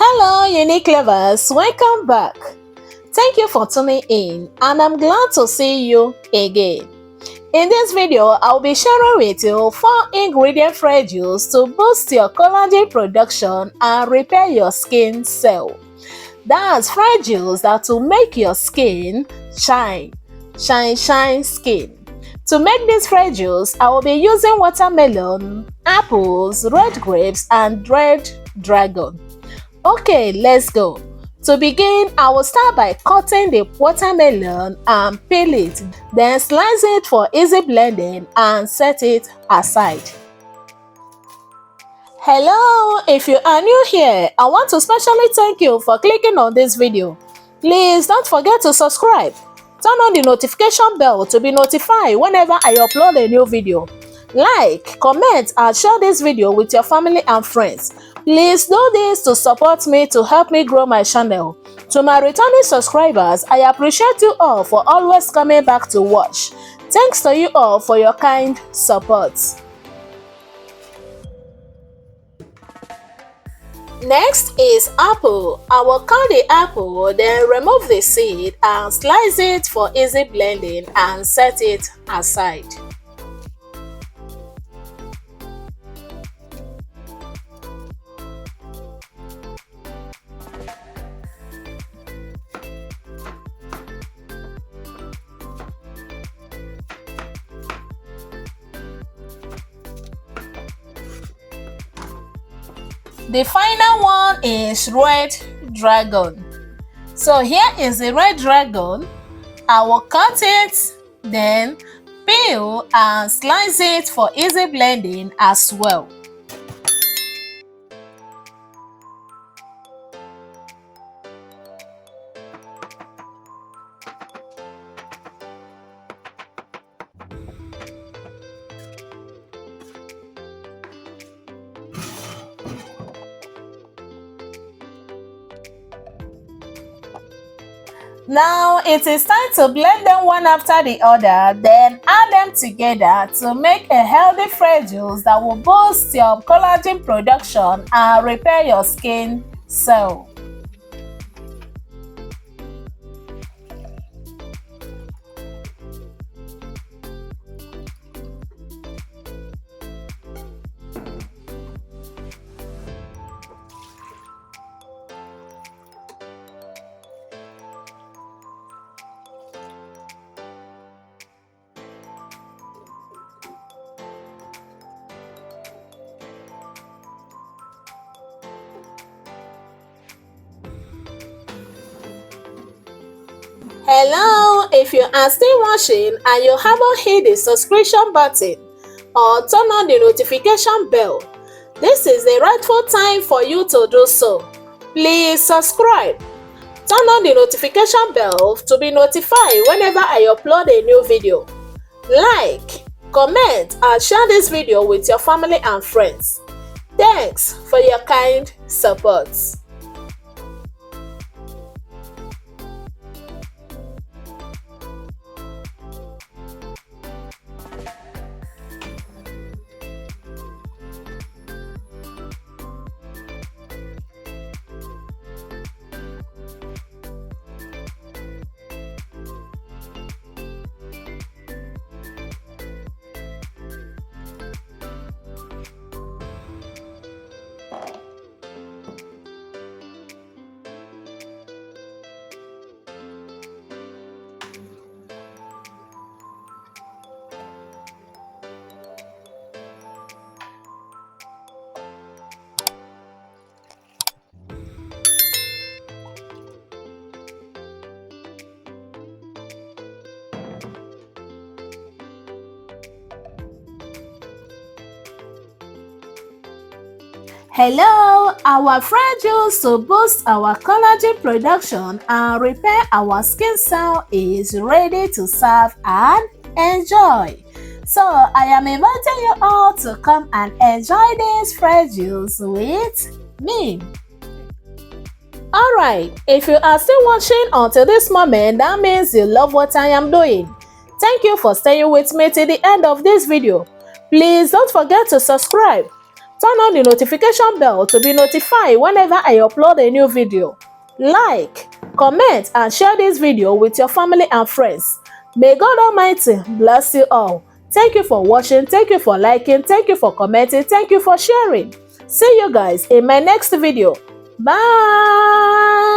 Hello, unique lovers, welcome back. Thank you for tuning in, and I'm glad to see you again. In this video, I'll be sharing with you 4 ingredient fresh juice to boost your collagen production and repair your skin cell. That's fresh juice that will make your skin shine skin. To make this fresh juice, I will be using watermelon, apples, red grapes, and red dragon. Okay, let's go. To begin, I will start by cutting the watermelon and peel it, then slice it for easy blending and set it aside. Hello, if you are new here, I want to specially thank you for clicking on this video. Please don't forget to subscribe. Turn on the notification bell to be notified whenever I upload a new video. Like, comment, and share this video with your family and friends. Please do this to support me to help me grow my channel. To my returning subscribers, I appreciate you all for always coming back to watch. Thanks to you all for your kind support. Next is apple. I will cut the apple, then remove the seed and slice it for easy blending and set it aside. The final one is red dragon. So here is the red dragon. I will cut it, then peel and slice it for easy blending as well. Now it is time to blend them one after the other, then add them together to make a healthy fresh juice that will boost your collagen production and repair your skin cell. Hello, if you are still watching and you haven't hit the subscription button or turn on the notification bell, this is the rightful time for you to do so. Please subscribe. Turn on the notification bell to be notified whenever I upload a new video. Like, comment, and share this video with your family and friends. Thanks for your kind support. Hello, our fresh juice to boost our collagen production and repair our skin cell is ready to serve and enjoy. So I am inviting you all to come and enjoy this fresh juice with me. Alright, if you are still watching until this moment, that means you love what I am doing. Thank you for staying with me till the end of this video. Please don't forget to subscribe. Turn on the notification bell to be notified whenever I upload a new video. Like, comment, and share this video with your family and friends. May God Almighty bless you all. Thank you for watching. Thank you for liking. Thank you for commenting. Thank you for sharing. See you guys in my next video. Bye.